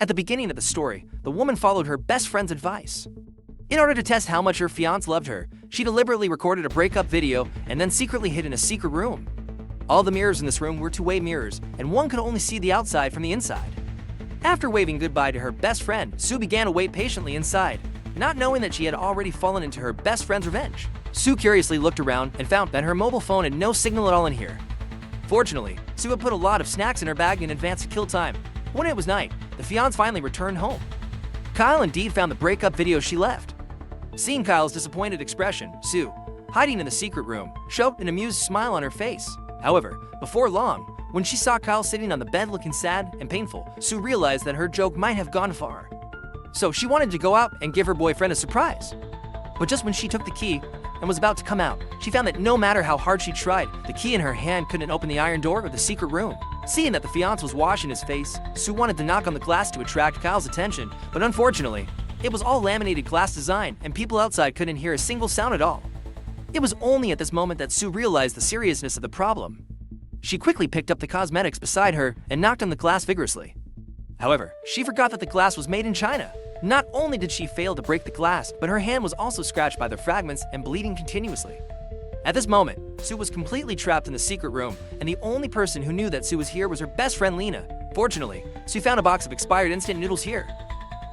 At the beginning of the story, the woman followed her best friend's advice. In order to test how much her fiancé loved her, she deliberately recorded a breakup video and then secretly hid in a secret room. All the mirrors in this room were two-way mirrors, and one could only see the outside from the inside. After waving goodbye to her best friend, Sue began to wait patiently inside, not knowing that she had already fallen into her best friend's revenge. Sue curiously looked around and found that her mobile phone had no signal at all in here. Fortunately, Sue had put a lot of snacks in her bag in advance to kill time. When it was night, the fiancé finally returned home. Kyle indeed found the breakup video she left. Seeing Kyle's disappointed expression, Sue, hiding in the secret room, showed an amused smile on her face. However, before long, when she saw Kyle sitting on the bed looking sad and painful, Sue realized that her joke might have gone far. So she wanted to go out and give her boyfriend a surprise. But just when she took the key and was about to come out, she found that no matter how hard she tried, the key in her hand couldn't open the iron door of the secret room. Seeing that the fiancé was washing his face, Sue wanted to knock on the glass to attract Kyle's attention, but unfortunately, it was all laminated glass design and people outside couldn't hear a single sound at all. It was only at this moment that Sue realized the seriousness of the problem. She quickly picked up the cosmetics beside her and knocked on the glass vigorously. However, she forgot that the glass was made in China. Not only did she fail to break the glass, but her hand was also scratched by the fragments and bleeding continuously. At this moment, Sue was completely trapped in the secret room, and the only person who knew that Sue was here was her best friend Lena. Fortunately, Sue found a box of expired instant noodles here.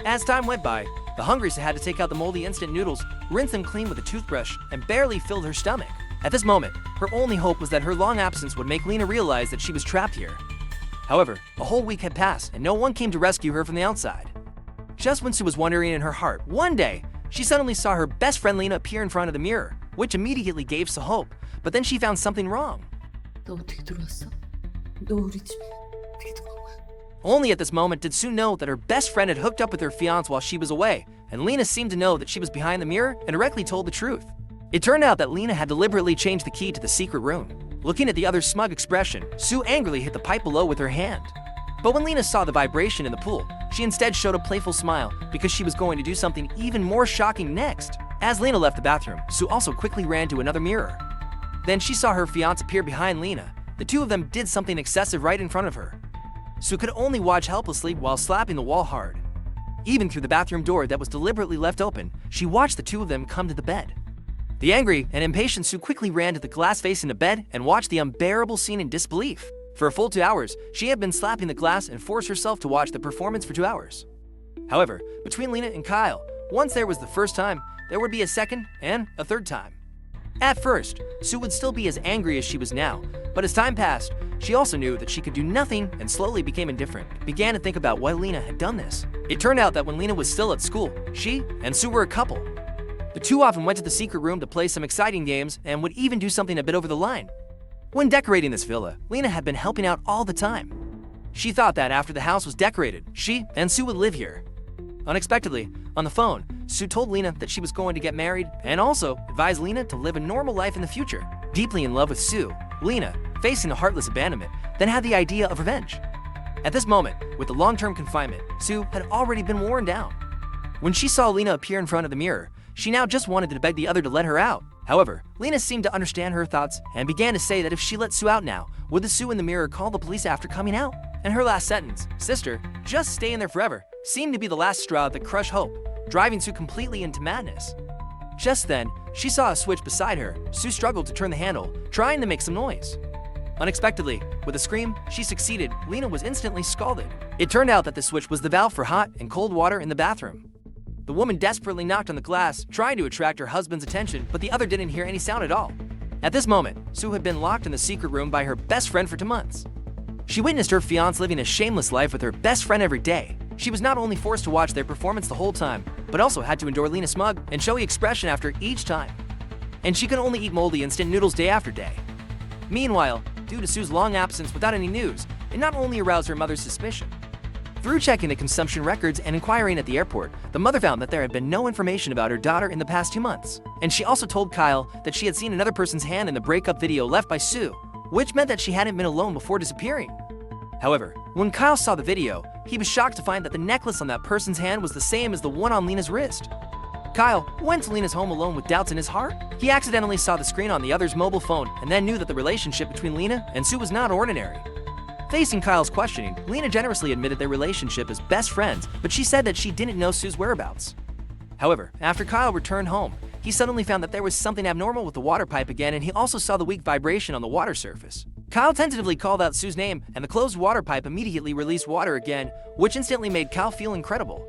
As time went by, the hungry Sue had to take out the moldy instant noodles, rinse them clean with a toothbrush, and barely filled her stomach. At this moment, her only hope was that her long absence would make Lena realize that she was trapped here. However, a whole week had passed, and no one came to rescue her from the outside. Just when Sue was wondering in her heart, one day, she suddenly saw her best friend Lena appear in front of the mirror, which immediately gave Sue hope. But then she found something wrong. 너 어떻게 들어왔어? 너 우리 집에 어떻게 들어온 거야? Only at this moment did Sue know that her best friend had hooked up with her fiancé while she was away, and Lena seemed to know that she was behind the mirror and directly told the truth. It turned out that Lena had deliberately changed the key to the secret room. Looking at the other's smug expression, Sue angrily hit the pipe below with her hand. But when Lena saw the vibration in the pool, she instead showed a playful smile because she was going to do something even more shocking next. As Lena left the bathroom, Sue also quickly ran to another mirror. Then she saw her fiancé appear behind Lena. The two of them did something excessive right in front of her. Sue could only watch helplessly while slapping the wall hard. Even through the bathroom door that was deliberately left open, she watched the two of them come to the bed. The angry and impatient Sue quickly ran to the glass facing the bed and watched the unbearable scene in disbelief. For a full 2 hours, she had been slapping the glass and forced herself to watch the performance for 2 hours. However, between Lena and Kyle, once there was the first time, there would be a second and a third time. At first, Sue would still be as angry as she was now, but as time passed, she also knew that she could do nothing and slowly became indifferent, began to think about why Lena had done this. It turned out that when Lena was still at school, she and Sue were a couple. The two often went to the secret room to play some exciting games and would even do something a bit over the line. When decorating this villa, Lena had been helping out all the time. She thought that after the house was decorated, she and Sue would live here. Unexpectedly, on the phone, Sue told Lena that she was going to get married and also advised Lena to live a normal life in the future. Deeply in love with Sue, Lena, facing a heartless abandonment, then had the idea of revenge. At this moment, with the long-term confinement, Sue had already been worn down. When she saw Lena appear in front of the mirror, she now just wanted to beg the other to let her out. However, Lena seemed to understand her thoughts and began to say that if she let Sue out now, would the Sue in the mirror call the police after coming out? And her last sentence, "Sister, just stay in there forever," seemed to be the last straw that crushed hope, driving Sue completely into madness. Just then, she saw a switch beside her. Sue struggled to turn the handle, trying to make some noise. Unexpectedly, with a scream, she succeeded. Lena was instantly scalded. It turned out that the switch was the valve for hot and cold water in the bathroom. The woman desperately knocked on the glass, trying to attract her husband's attention, but the other didn't hear any sound at all. At this moment, Sue had been locked in the secret room by her best friend for 2 months. She witnessed her fiancé living a shameless life with her best friend every day. She was not only forced to watch their performance the whole time, but also had to endure Lena's smug and showy expression after each time. And she could only eat moldy instant noodles day after day. Meanwhile, due to Sue's long absence without any news, it not only aroused her mother's suspicion. Through checking the consumption records and inquiring at the airport, the mother found that there had been no information about her daughter in the past 2 months. And she also told Kyle that she had seen another person's hand in the breakup video left by Sue, which meant that she hadn't been alone before disappearing. However, when Kyle saw the video, he was shocked to find that the necklace on that person's hand was the same as the one on Lena's wrist. Kyle went to Lena's home alone with doubts in his heart. He accidentally saw the screen on the other's mobile phone and then knew that the relationship between Lena and Sue was not ordinary. Facing Kyle's questioning, Lena generously admitted their relationship as best friends, but she said that she didn't know Sue's whereabouts. However, after Kyle returned home, he suddenly found that there was something abnormal with the water pipe again, and he also saw the weak vibration on the water surface. Kyle tentatively called out Sue's name, and the closed water pipe immediately released water again, which instantly made Kyle feel incredible.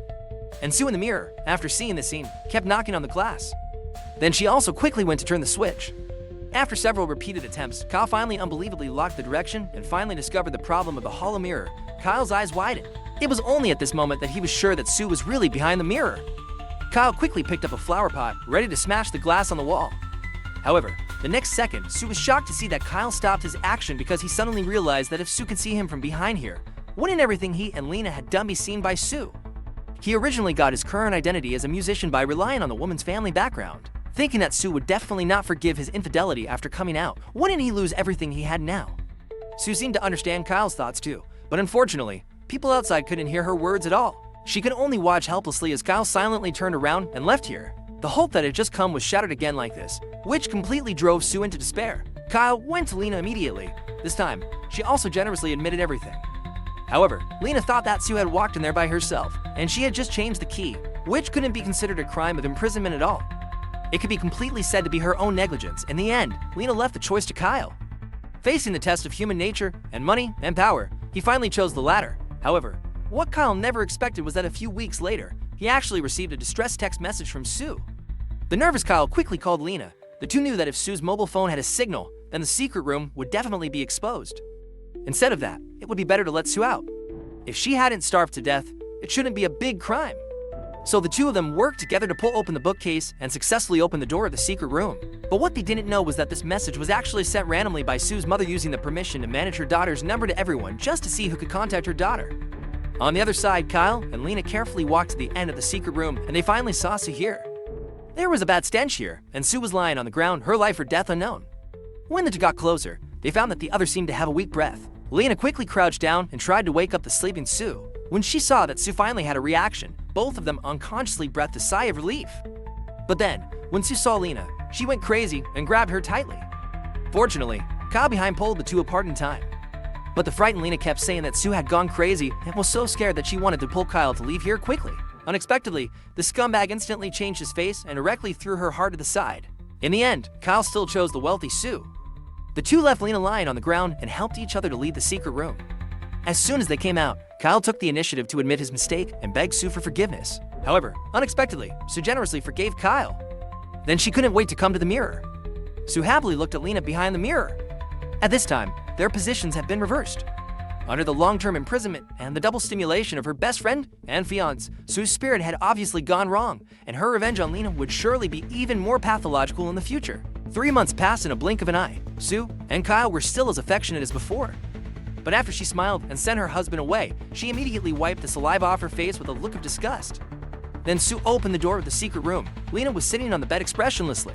And Sue in the mirror, after seeing the scene, kept knocking on the glass. Then she also quickly went to turn the switch. After several repeated attempts, Kyle finally unbelievably locked the direction and finally discovered the problem of the hollow mirror. Kyle's eyes widened. It was only at this moment that he was sure that Sue was really behind the mirror. Kyle quickly picked up a flower pot, ready to smash the glass on the wall. However, the next second, Sue was shocked to see that Kyle stopped his action because he suddenly realized that if Sue could see him from behind here, wouldn't everything he and Lena had done be seen by Sue? He originally got his current identity as a musician by relying on the woman's family background. Thinking that Sue would definitely not forgive his infidelity after coming out, wouldn't he lose everything he had now? Sue seemed to understand Kyle's thoughts too, but unfortunately, people outside couldn't hear her words at all. She could only watch helplessly as Kyle silently turned around and left here. The hope that had just come was shattered again like this, which completely drove Sue into despair. Kyle went to Lena immediately. This time, she also generously admitted everything. However, Lena thought that Sue had walked in there by herself, and she had just changed the key, which couldn't be considered a crime of imprisonment at all. It could be completely said to be her own negligence. In the end, Lena left the choice to Kyle. Facing the test of human nature and money and power, he finally chose the latter. However, what Kyle never expected was that a few weeks later, he actually received a distress text message from Sue. The nervous Kyle quickly called Lena. The two knew that if Sue's mobile phone had a signal, then the secret room would definitely be exposed. Instead of that, it would be better to let Sue out. If she hadn't starved to death, it shouldn't be a big crime. So the two of them worked together to pull open the bookcase and successfully open the door of the secret room. But what they didn't know was that this message was actually sent randomly by Sue's mother using the permission to manage her daughter's number to everyone just to see who could contact her daughter. On the other side, Kyle and Lena carefully walked to the end of the secret room and they finally saw Sue here. There was a bad stench here, and Sue was lying on the ground, her life or death unknown. When the two got closer, they found that the other seemed to have a weak breath. Lena quickly crouched down and tried to wake up the sleeping Sue. When she saw that Sue finally had a reaction, both of them unconsciously breathed a sigh of relief. But then, when Sue saw Lena, she went crazy and grabbed her tightly. Fortunately, Kyle behind pulled the two apart in time. But the frightened Lena kept saying that Sue had gone crazy and was so scared that she wanted to pull Kyle to leave here quickly. Unexpectedly, the scumbag instantly changed his face and directly threw her hard to the side. In the end, Kyle still chose the wealthy Sue. The two left Lena lying on the ground and helped each other to leave the secret room. As soon as they came out, Kyle took the initiative to admit his mistake and beg Sue for forgiveness. However, unexpectedly, Sue generously forgave Kyle. Then she couldn't wait to come to the mirror. Sue happily looked at Lena behind the mirror. At this time, their positions had been reversed. Under the long-term imprisonment and the double stimulation of her best friend and fiancé, Sue's spirit had obviously gone wrong, and her revenge on Lena would surely be even more pathological in the future. 3 months passed in a blink of an eye. Sue and Kyle were still as affectionate as before. But after she smiled and sent her husband away, she immediately wiped the saliva off her face with a look of disgust. Then Sue opened the door of the secret room. Lena was sitting on the bed expressionlessly.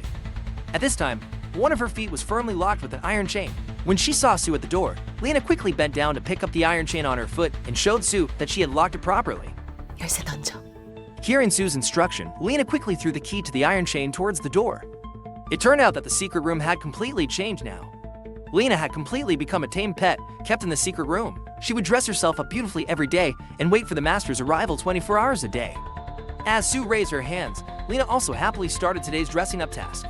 At this time, one of her feet was firmly locked with an iron chain. When she saw Sue at the door, Lena quickly bent down to pick up the iron chain on her foot and showed Sue that she had locked it properly. 열쇠 던져. Hearing Sue's instruction, Lena quickly threw the key to the iron chain towards the door. It turned out that the secret room had completely changed now. Lena had completely become a tame pet, kept in the secret room. She would dress herself up beautifully every day and wait for the master's arrival 24 hours a day. As Sue raised her hands, Lena also happily started today's dressing up task.